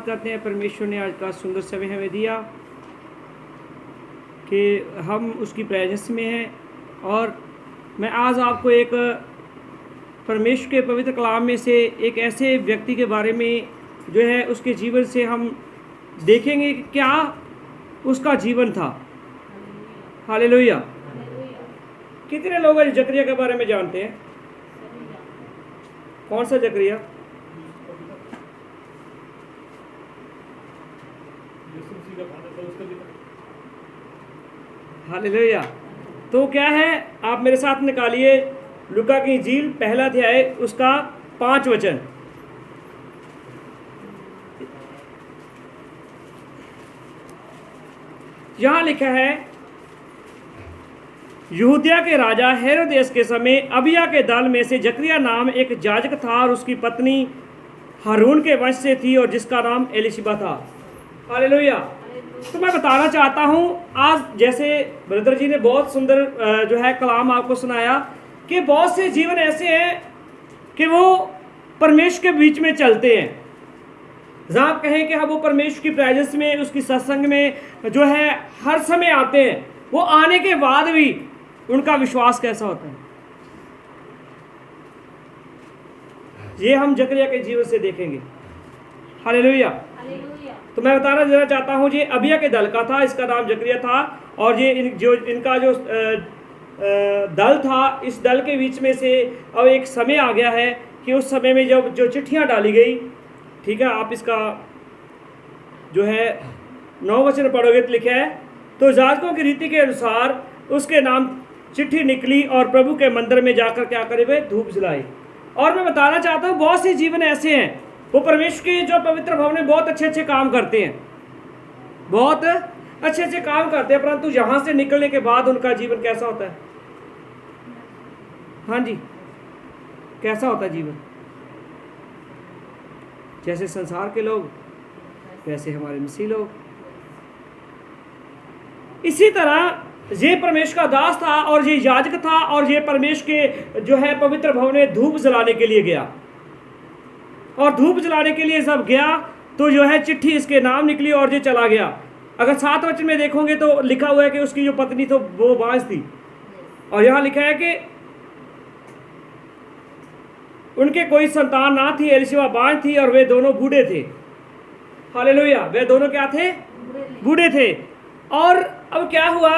करते हैं परमेश्वर ने आज का सुंदर समय हमें दिया कि हम उसकी प्रेजेंस में हैं। और मैं आज आपको एक परमेश्वर के पवित्र कलाम में से एक ऐसे व्यक्ति के बारे में जो है उसके जीवन से हम देखेंगे कि क्या उसका जीवन था। हालेलुया। कितने लोग हैं जकरिया के बारे में जानते हैं? कौन सा जकरिया? हालेलुया। तो क्या है, आप मेरे साथ निकालिए लूका की इंजील पहला अध्याय उसका 5 वचन। यहां लिखा है, यहूदिया के राजा हेरोदेस के समय अबिया के दल में से जकरिया नाम एक याजक था और उसकी पत्नी हारून के वंश से थी और जिसका नाम एलिशिबा था। हालेलुया। तो मैं बताना चाहता हूं, आज जैसे ब्रदर जी ने बहुत सुंदर जो है कलाम आपको सुनाया कि बहुत से जीवन ऐसे हैं कि वो परमेश्वर के बीच में चलते हैं। जहाँ आप कहें कि हम वो परमेश्वर की प्रेजेंस में, उसकी सत्संग में जो है हर समय आते हैं, वो आने के बाद भी उनका विश्वास कैसा होता है, ये हम जकरिया के जीवन से देखेंगे। हालेलुया। तो मैं बताना जरा चाहता हूँ, ये अबिया के दल का था, इसका नाम जकरिया था। और ये इनका जो दल था, इस दल के बीच में से अब एक समय आ गया है कि उस समय में जब जो चिट्ठियाँ डाली गई, ठीक है, आप इसका जो है 9 वचन पढ़ोगे तो लिखा है, तो याजकों की रीति के अनुसार उसके नाम चिट्ठी निकली और प्रभु के मंदिर में जाकर क्या करे वे धूप जलाई। और मैं बताना चाहता हूँ, बहुत से जीवन ऐसे हैं, वो परमेश्वर के जो पवित्र भवन में बहुत अच्छे अच्छे काम करते हैं, बहुत अच्छे अच्छे काम करते हैं, परंतु यहाँ से निकलने के बाद उनका जीवन कैसा होता है? हाँ जी, कैसा होता है जीवन? जैसे संसार के लोग, वैसे हमारे मसीह लोग। इसी तरह ये परमेश्वर का दास था और ये याजक था और ये परमेश्वर के जो है पवित्र भवन में धूप जलाने के लिए गया। और धूप जलाने के लिए जब गया तो जो है चिट्ठी इसके नाम निकली और ये चला गया। अगर 7 वचन में देखोगे तो लिखा हुआ है कि उसकी जो पत्नी तो वो बांझ थी, और यहाँ लिखा है कि उनके कोई संतान ना थी, एलिशिबा बांझ थी और वे दोनों बूढ़े थे। हालेलुया। वे दोनों क्या थे? बूढ़े थे। और अब क्या हुआ,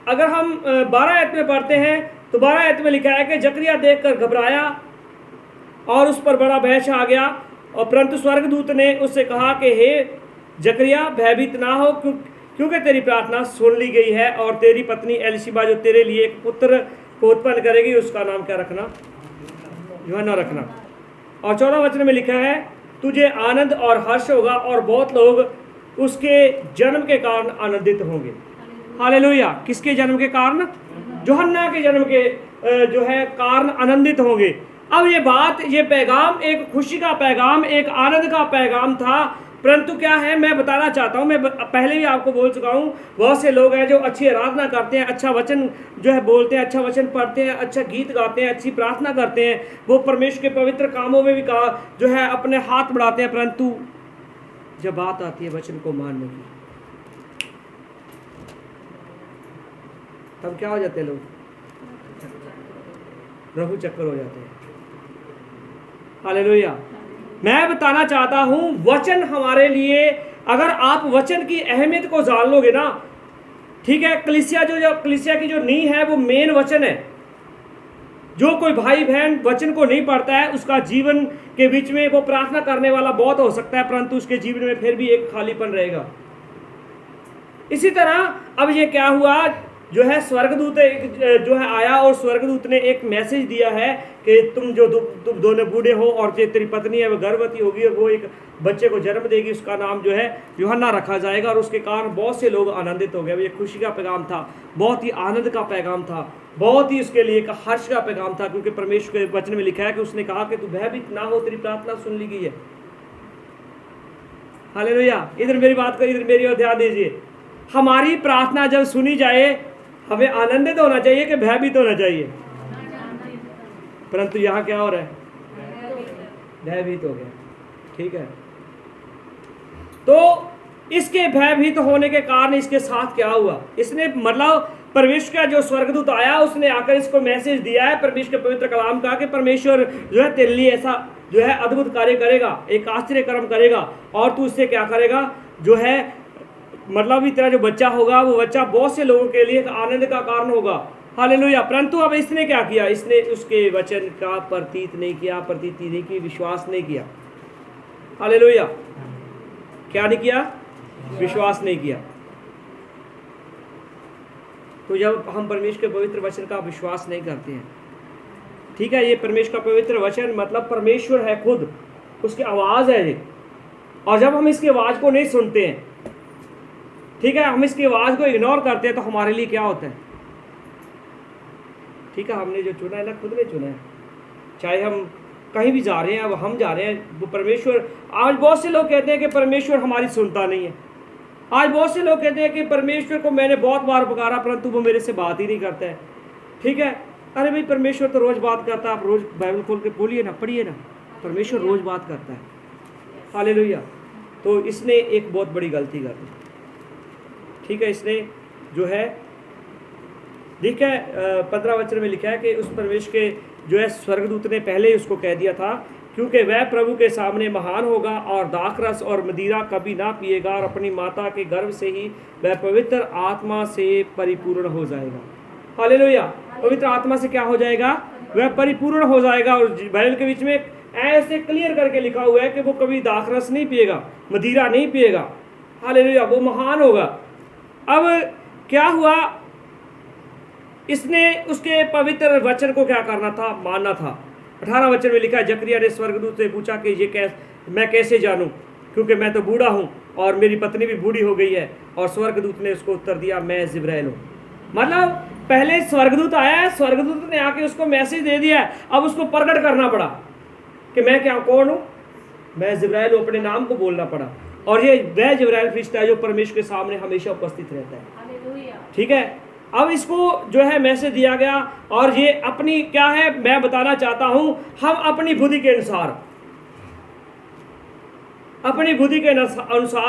अगर हम 12 आयत में पढ़ते हैं तो 12 आयत में लिखा है कि जकरिया देखकर घबराया और उस पर बड़ा भय छा गया, और परंतु स्वर्गदूत ने उससे कहा कि हे जकरिया, भयभीत ना हो, क्योंकि तेरी प्रार्थना सुन ली गई है और तेरी पत्नी एलिशिबा जो तेरे लिए एक पुत्र को उत्पन्न करेगी, उसका नाम क्या रखना? यूहन्ना रखना। और 14 वचन में लिखा है, तुझे आनंद और हर्ष होगा और बहुत लोग उसके जन्म के कारण आनंदित होंगे। हालेलुया। किसके जन्म के कारण? यूहन्ना के जन्म के जो है कारण आनंदित होंगे। अब ये बात, ये पैगाम एक खुशी का पैगाम, एक आनंद का पैगाम था, परंतु क्या है, मैं बताना चाहता हूँ, मैं पहले भी आपको बोल चुका हूँ, बहुत से लोग हैं जो अच्छी आराधना करते हैं, अच्छा वचन जो है बोलते हैं, अच्छा वचन पढ़ते हैं, अच्छा गीत गाते हैं, अच्छी प्रार्थना करते हैं, वो परमेश्वर के पवित्र कामों में भी जो है अपने हाथ बढ़ाते हैं, परंतु जब बात आती है वचन को मानने की, तब क्या हो जाते हैं लोग? रफू चक्कर हो जाते हैं। हालेलुया। मैं बताना चाहता हूं, वचन हमारे लिए, अगर आप वचन की अहमियत को जान लोगे ना, ठीक है, कलीसिया की जो नींव है वो मेन वचन है। जो कोई भाई बहन वचन को नहीं पढ़ता है, उसका जीवन के बीच में वो प्रार्थना करने वाला बहुत हो सकता है, परंतु उसके जीवन में फिर भी एक खालीपन रहेगा। इसी तरह अब ये क्या हुआ, जो है स्वर्गदूत जो है आया और स्वर्गदूत ने एक मैसेज दिया है कि तुम दोनों बूढ़े हो और जो तेरी पत्नी है वो गर्भवती होगी और वो एक बच्चे को जन्म देगी, उसका नाम जो है यूहन्ना रखा जाएगा। और उसके कारण बहुत से लोग आनंदित हो गए। ये खुशी का पैगाम था, बहुत ही आनंद का पैगाम था, बहुत ही उसके लिए एक हर्ष का पैगाम था, क्योंकि परमेश्वर के वचन में लिखा है कि उसने कहा कि तू भयभीत ना हो, तेरी प्रार्थना सुन ली गई है। हालेलुया। इधर मेरी बात को, इधर मेरी ओर ध्यान दीजिए। हमारी प्रार्थना जब सुनी जाए, हमें आनंदित होना चाहिए कि भयभीत होना चाहिए? परंतु यहाँ क्या हो रहा है? भयभीत हो गया। ठीक है। तो इसके भयभीत होने के कारण इसके साथ क्या हुआ, इसने मतलब परमेश्वर का जो स्वर्गदूत आया उसने आकर इसको मैसेज दिया है परमेश्वर के पवित्र कलाम का कि परमेश्वर जो है तेरे लिए ऐसा जो है अद्भुत कार्य करेगा, एक आश्चर्य कर्म करेगा, और तू उससे क्या करेगा, जो है मतलब भी तेरा जो बच्चा होगा वो बच्चा बहुत से लोगों के लिए एक आनंद का कारण होगा। हालेलुया। परंतु अब इसने क्या किया, इसने उसके वचन का प्रतीत नहीं किया, प्रतीति नहीं की, विश्वास नहीं किया। हालेलुया। क्या नहीं किया, विश्वास नहीं किया। तो जब हम परमेश्वर के पवित्र वचन का विश्वास नहीं करते हैं, ठीक है, ये परमेश्वर का पवित्र वचन मतलब परमेश्वर है खुद, उसकी आवाज़ है ये, और जब हम इसकी आवाज़ को नहीं सुनते हैं, ठीक है, हम इसकी आवाज़ को इग्नोर करते हैं, तो हमारे लिए क्या होता है, ठीक है, हमने जो चुना है ना खुद ने चुना है, चाहे हम कहीं भी जा रहे हैं, अब हम जा रहे हैं, वो परमेश्वर, आज बहुत से लोग कहते हैं कि परमेश्वर हमारी सुनता नहीं है, आज बहुत से लोग कहते हैं कि परमेश्वर को मैंने बहुत बार पुकारा परंतु वो मेरे से बात ही नहीं करता है, ठीक है, अरे भाई परमेश्वर तो रोज़ बात करता है, आप रोज़ बाइबल खोल के बोलिए ना, पढ़िए ना, परमेश्वर रोज़ बात करता है। हालेलुया। तो इसने एक बहुत बड़ी गलती कर दी, ठीक है, इसने जो है ठीक है 15 वचन में लिखा है कि उस परमेश्वर के जो है स्वर्गदूत ने पहले ही उसको कह दिया था, क्योंकि वह प्रभु के सामने महान होगा और दाखरस और मदिरा कभी ना पिएगा, और अपनी माता के गर्भ से ही वह पवित्र आत्मा से परिपूर्ण हो जाएगा। हालेलुया। पवित्र आत्मा से क्या हो जाएगा, वह परिपूर्ण हो जाएगा। और बाइबल के बीच में ऐसे क्लियर करके लिखा हुआ है कि वो कभी दाखरस नहीं पिएगा, मदिरा नहीं पिएगा। हालेलुया। वो महान होगा। अब क्या हुआ, इसने उसके पवित्र वचन को क्या करना था, मानना था। 18 वचन में लिखा है, जकरिया ने स्वर्गदूत से पूछा कि ये मैं कैसे जानूं, क्योंकि मैं तो बूढ़ा हूं और मेरी पत्नी भी बूढ़ी हो गई है। और स्वर्गदूत ने उसको उत्तर दिया, मैं जिब्राइल हूँ। मतलब पहले स्वर्गदूत आया है, स्वर्गदूत ने आके उसको मैसेज दे दिया है, अब उसको प्रकट करना पड़ा कि मैं क्या कौन हूँ, मैं जिब्राइल हूँ, अपने नाम को बोलना पड़ा। और ये वह जिब्राइल फरिश्ता है जो परमेश्वर के सामने हमेशा उपस्थित रहता है, ठीक है। अब इसको जो है मैसेज दिया गया, और ये अपनी क्या है, मैं बताना चाहता हूं, हम अपनी बुद्धि के अनुसार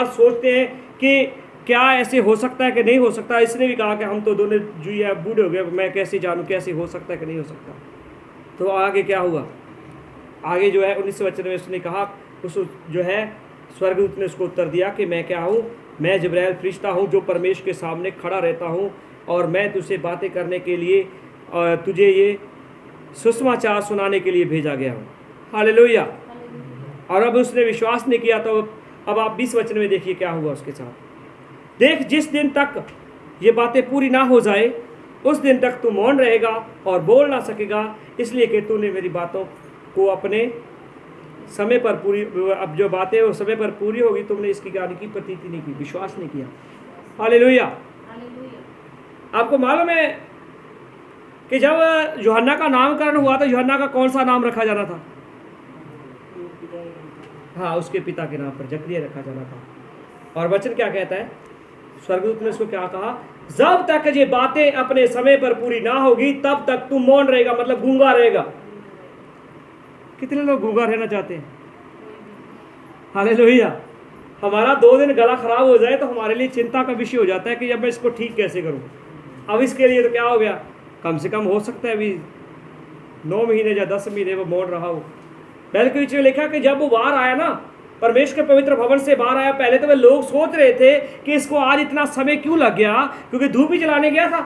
सोचते हैं कि क्या ऐसे हो सकता है कि नहीं हो सकता। इसने भी कहा कि हम तो दोनों जो है बूढ़े हो गए, मैं कैसे जानूं कैसे हो सकता है कि नहीं हो सकता। तो आगे क्या हुआ, आगे जो है 19 वचन में उसने कहा, उस जो है स्वर्गदूत ने उसको उत्तर दिया कि मैं क्या हूँ, मैं जिब्राइल फरिश्ता हूँ जो परमेश्वर के सामने खड़ा रहता हूँ, और मैं तुझसे बातें करने के लिए और तुझे ये सुसमाचार सुनाने के लिए भेजा गया हूँ। हालेलुया। और अब उसने विश्वास नहीं किया, तो अब आप 20 वचन में देखिए क्या हुआ उसके साथ। देख, जिस दिन तक ये बातें पूरी ना हो जाए उस दिन तक तू मौन रहेगा और बोल ना सकेगा, इसलिए कि तूने मेरी बातों को अपने समय पर पूरी, अब जो बातें वो समय पर पूरी होगी, तुमने इसकी गाली की प्रतीति नहीं की, विश्वास नहीं किया। हालेलुया। आपको मालूम है कि जब यूहन्ना का नामकरण हुआ तो यूहन्ना का कौन सा नाम रखा जाना था, हाँ, उसके पिता के नाम पर जकरिया रखा जाना था। और वचन क्या कहता है, स्वर्गदूत ने उसको क्या कहा, जब तक ये बातें अपने समय पर पूरी ना होगी तब तक तू मौन रहेगा, मतलब गूंगा रहेगा। कितने लोग गूंगा रहना चाहते हैं। हालेलुया। हमारा 2 दिन गला खराब हो जाए तो हमारे लिए चिंता का विषय हो जाता है कि अब मैं इसको ठीक कैसे करूं। अब इसके लिए तो क्या हो गया, कम से कम हो सकता है अभी 9 महीने या 10 महीने वो मौन रहा हो। पहले के बीच में लिखा कि जब वो बाहर आया ना, परमेश्वर के पवित्र भवन से बाहर आया, पहले तो वे लोग सोच रहे थे कि इसको आज इतना समय क्यों लग गया, क्योंकि धूप ही जलाने गया था।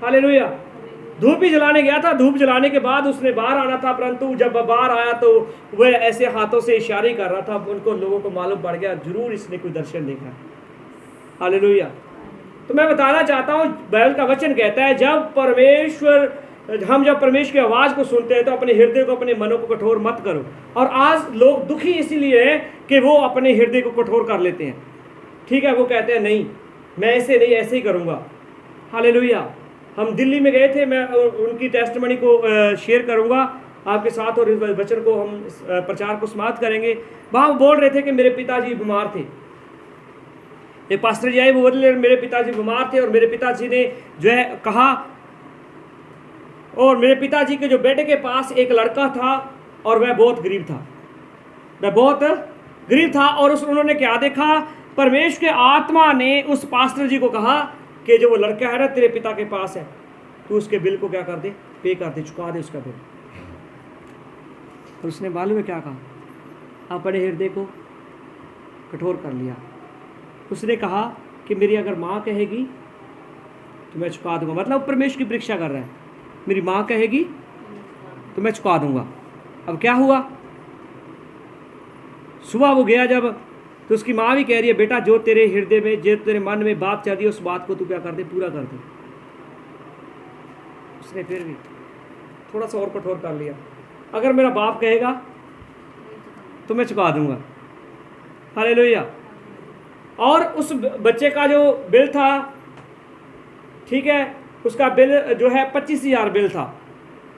हालेलुया। धूप ही जलाने गया था, धूप जलाने के बाद उसने बाहर आना था, परंतु जब बाहर आया तो वह ऐसे हाथों से इशारे कर रहा था, उनको लोगों को मालूम पड़ गया जरूर इसने कोई दर्शन देखा। हालेलुया। तो मैं बताना चाहता हूँ, बाइबल का वचन कहता है हम जब परमेश्वर की आवाज़ को सुनते हैं तो अपने हृदय को, अपने मनों को कठोर मत करो। और आज लोग दुखी इसीलिए है कि वो अपने हृदय को कठोर कर लेते हैं, ठीक है, वो कहते हैं नहीं मैं ऐसे नहीं, ऐसे ही करूँगा। हालेलुया। हम दिल्ली में गए थे, मैं उनकी टेस्टिमनी को शेयर करूँगा आपके साथ, और इस वचन को हम प्रचार को समाप्त करेंगे। वहाँ बोल रहे थे कि मेरे पिताजी बीमार थे, एक पास्टर जी आए, वो बोले मेरे पिताजी बीमार थे, और मेरे पिताजी ने जो है कहा, और मेरे पिताजी के जो बेटे के पास एक लड़का था और वह बहुत गरीब था। वह बहुत गरीब था। और उन्होंने क्या देखा, परमेश्वर के आत्मा ने उस पास्टर जी को कहा कि जो वो लड़का है ना तेरे पिता के पास है, तू उसके बिल को क्या कर दे, पे कर दे, चुका दे उसका बिल। और उसने मालूम है क्या कहा, अपने हृदय को कठोर कर लिया। उसने कहा कि मेरी अगर माँ कहेगी तो मैं चुका दूंगा। मतलब परमेश्वर की परीक्षा कर रहा है, मेरी माँ कहेगी तो मैं चुका दूंगा। अब क्या हुआ, सुबह वो गया जब, तो उसकी माँ भी कह रही है बेटा जो तेरे हृदय में, जो तेरे मन में बात चल रही है उस बात को तू क्या कर दे, पूरा कर दे। उसने फिर भी थोड़ा सा और कठोर कर लिया, अगर मेरा बाप कहेगा तो मैं चुका दूंगा। हालेलुया। और उस बच्चे का जो बिल था, ठीक है, उसका बिल जो है 25,000 बिल था।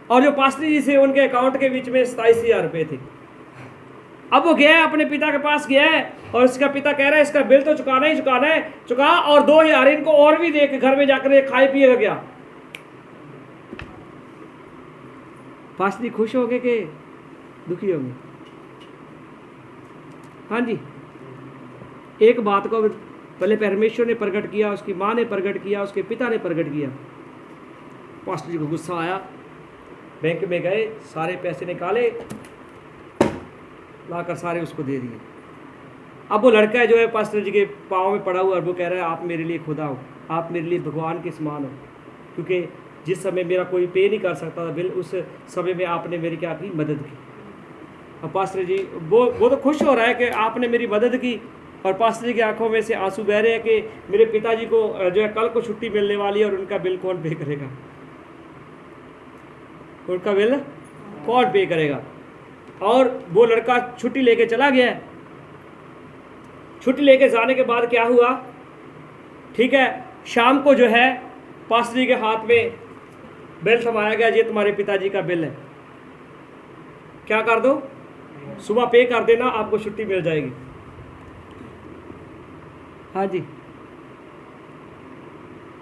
और जो पास्टर जी से उनके अकाउंट के बीच में 27,000 रुपये थे। अब वो गया है अपने पिता के पास गया है, और इसका पिता कह रहा है इसका बिल तो चुकाना ही चुकाना है, चुका, और 2,000 इनको और भी दे के घर में जाकर खाए पिएगा गया। पास्टर जी खुश हो गए कि दुखी हो गए? हाँ जी, एक बात को पहले परमेश्वर ने प्रकट किया, उसकी माँ ने प्रकट किया, उसके पिता ने प्रकट किया। पास्टर जी को गुस्सा आया, बैंक में गए, सारे पैसे निकाले, लाकर सारे उसको दे दिए। अब वो लड़का है जो है पास्टर जी के पाँव में पड़ा हुआ, और वो कह रहा है आप मेरे लिए खुदा हो, आप मेरे लिए भगवान के समान हो, क्योंकि जिस समय मेरा कोई पे नहीं कर सकता था बिल, उस समय में आपने मेरी क्या की, मदद की। और पास्टर जी वो तो खुश हो रहा है कि आपने मेरी मदद की, और पास्टर जी की आंखों में से आंसू बह रहे हैं कि मेरे पिताजी को जो है कल को छुट्टी मिलने वाली है, और उनका बिल कौन पे करेगा, उनका बिल कौन पे करेगा। और वो लड़का छुट्टी लेके चला गया है। छुट्टी लेके जाने के बाद क्या हुआ, ठीक है, शाम को जो है पास्टर जी के हाथ में बिल थमाया गया, ये तुम्हारे पिताजी का बिल है, क्या कर दो, सुबह पे कर देना, आपको छुट्टी मिल जाएगी। हाँ जी,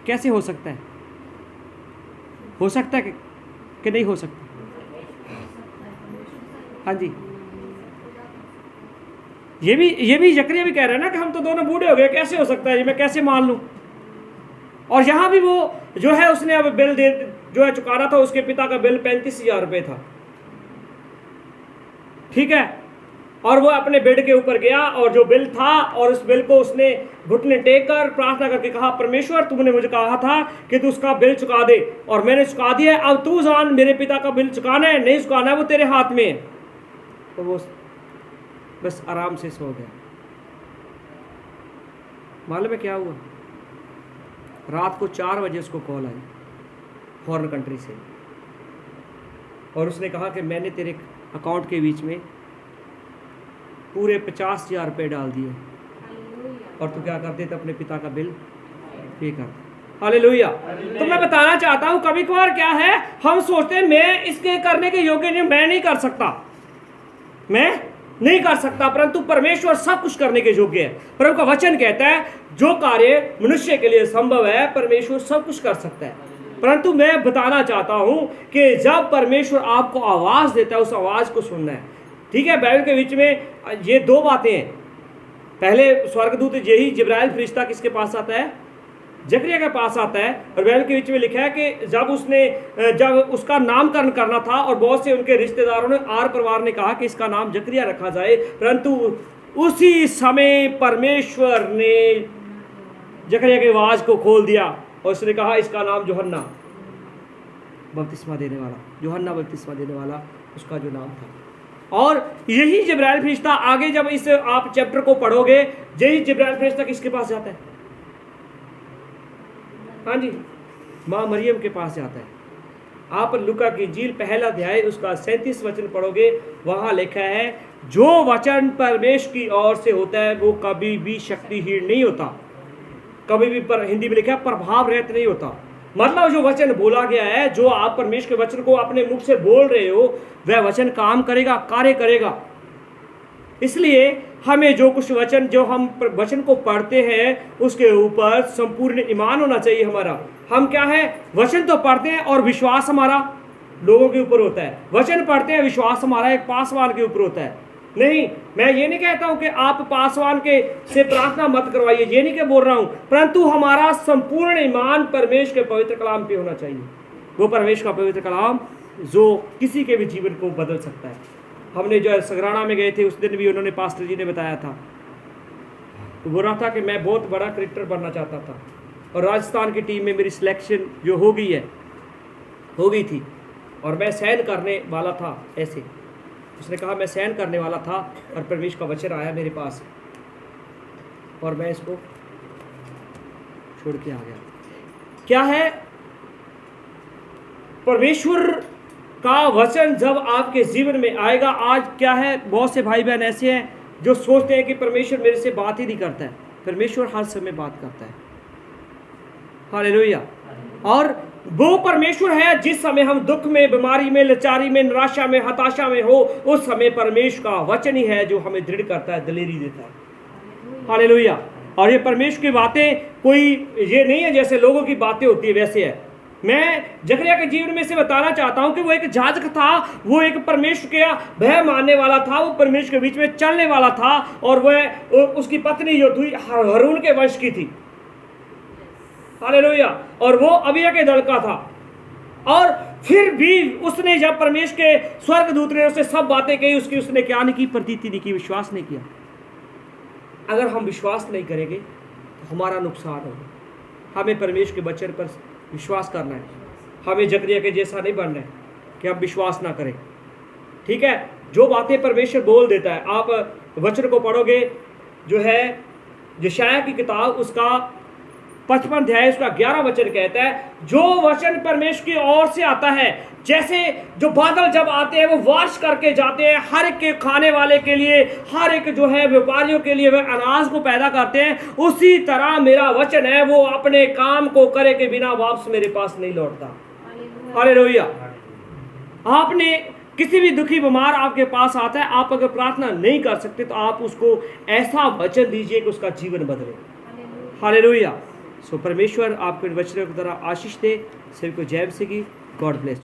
कैसे हो सकता है? हो सकता है कि नहीं हो सकता? हाँ जी, ये भी जकरिया भी कह रहा है ना कि हम तो दोनों बूढ़े हो गए, कैसे हो सकता है ये, मैं कैसे मान लूं। और यहाँ भी वो जो है उसने अब बिल दे जो है चुकाना था, उसके पिता का बिल 35,000 रुपये था, ठीक है। और वो अपने बेड के ऊपर गया, और जो बिल था, और उस बिल को उसने घुटने टेक कर प्रार्थना करके कहा, परमेश्वर तुमने मुझे कहा था कि तू उसका बिल चुका दे, और मैंने चुका दिया, अब तू जान मेरे पिता का बिल चुकाना है नहीं चुकाना है, वो तेरे हाथ में है। तो वो बस आराम से सो गया। मालूम है क्या हुआ, रात को 4 बजे उसको कॉल आई फॉरेन कंट्री से, और उसने कहा कि मैंने तेरे अकाउंट के बीच में पूरे 50,000 रुपये डाल दिए, और तू क्या करते थे, अपने पिता का बिल पे कर। हालेलुया। तो मैं बताना चाहता हूँ, कभी कभार क्या है, हम सोचते हैं मैं इसके करने के योग्य नहीं, मैं नहीं कर सकता, मैं नहीं कर सकता, परंतु परमेश्वर सब कुछ करने के योग्य है। प्रभु का वचन कहता है जो कार्य मनुष्य के लिए संभव है परमेश्वर सब कुछ कर सकता है। परंतु मैं बताना चाहता हूं कि जब परमेश्वर आपको आवाज देता है, उस आवाज को सुनना है, ठीक है। बाइबल के बीच में ये 2 बातें हैं। पहले स्वर्गदूत यही जिब्राइल फरिश्ता किसके पास आता है, जकरिया के पास आता है, और बाइबल के बीच में लिखा है कि जब उसका नामकरण करना था, और बहुत से उनके रिश्तेदारों ने, आर परिवार ने कहा कि इसका नाम जकरिया रखा जाए, परंतु उसी समय परमेश्वर ने जकरिया की आवाज को खोल दिया, और उसने कहा इसका नाम यूहन्ना बपतिस्मा देने वाला, यूहन्ना बपतिस्मा देने वाला उसका जो नाम था। और यही जिब्राइल फरिश्ता आगे जब इस आप चैप्टर को पढ़ोगे, यही जिब्राइल फरिश्ता किसके पास जाता है, हाँ जी, माँ मरियम के पास जाता है। आप लूका की इंजील 1 अध्याय उसका 37 वचन पढ़ोगे, वहाँ लिखा है जो वचन परमेश्वर की ओर से होता है वो कभी भी शक्तिहीन नहीं होता, कभी भी, पर हिंदी में लिखा है प्रभाव रहित नहीं होता। मतलब जो वचन बोला गया है, जो आप परमेश्वर के वचन को अपने मुख से बोल रहे हो, वह वचन काम करेगा, कार्य करेगा। इसलिए हमें जो कुछ वचन, जो हम वचन को पढ़ते हैं, उसके ऊपर संपूर्ण ईमान होना चाहिए हमारा। हम क्या है, वचन तो पढ़ते हैं और विश्वास हमारा लोगों के ऊपर होता है। वचन पढ़ते हैं, विश्वास हमारा एक पासवान के ऊपर होता है। नहीं, मैं ये नहीं कहता हूं कि आप पासवान के से प्रार्थना मत करवाइए, ये नहीं कि बोल रहा हूं, परंतु हमारा संपूर्ण ईमान परमेश्वर के पवित्र कलाम पे होना चाहिए। वो परमेश्वर का पवित्र कलाम जो किसी के भी जीवन को बदल सकता है। हमने जो सगराना में गए थे उस दिन भी उन्होंने, पास्टर जी ने बताया था, तो बोल रहा था कि मैं बहुत बड़ा क्रिकेटर बनना चाहता था और राजस्थान की टीम में मेरी सिलेक्शन जो हो गई थी और मैं साइन करने वाला था। ऐसे उसने कहा मैं साइन करने वाला था और परमेश्वर का वचन आया मेरे पास और मैं इसको छोड़ के आ गया। क्या है, परमेश्वर का वचन जब आपके जीवन में आएगा, आज क्या है, बहुत से भाई बहन ऐसे हैं जो सोचते हैं कि परमेश्वर मेरे से बात ही नहीं करता है। परमेश्वर हर समय बात करता है। हालेलुया। और वो परमेश्वर है जिस समय हम दुख में, बीमारी में, लाचारी में, निराशा में, हताशा में हो, उस समय परमेश्वर का वचन ही है जो हमें दृढ़ करता है, दिलेरी देता है। हालेलुया। और ये परमेश्वर की बातें कोई ये नहीं है जैसे लोगों की बातें होती है वैसे है। मैं जकरिया के जीवन में से बताना चाहता हूं कि वो एक जाजक था, वो एक परमेश्वर का भय मानने वाला था, वो परमेश्वर के बीच में चलने वाला था और वह उसकी पत्नी जो थी हारून के वंश की थी। हालेलुया। और वो अबिया के दल का था। और फिर भी उसने, जब परमेश्वर के स्वर्गदूत ने उसे सब बातें कही, उसने क्या नहीं की, प्रतीति नहीं की, विश्वास नहीं किया। अगर हम विश्वास नहीं करेंगे तो हमारा नुकसान होगा। हमें परमेश्वर के वचन पर विश्वास करना है। हमें जकरिया के जैसा नहीं बनना है कि हम विश्वास ना करें। ठीक है, जो बातें परमेश्वर बोल देता है, आप वचन को पढ़ोगे, जो है यशायाह की किताब उसका 55 अध्याय उसका 11 वचन कहता है, जो वचन परमेश्वर की ओर से आता है, जैसे जो बादल जब आते हैं वो वाश करके जाते हैं, हर एक के खाने वाले के लिए, हर एक जो है व्यापारियों के लिए वह अनाज को पैदा करते हैं, उसी तरह मेरा वचन है, वो अपने काम को करे के बिना वापस मेरे पास नहीं लौटता। हालेलुया। आपने किसी भी दुखी बीमार आपके पास आता है, आप अगर प्रार्थना नहीं कर सकते तो आप उसको ऐसा वचन दीजिए कि उसका जीवन बदले। हालेलुया। सो परमेश्वर आपके वचनों की तरह आशीष दे। सभी को जय मसीह की। God bless.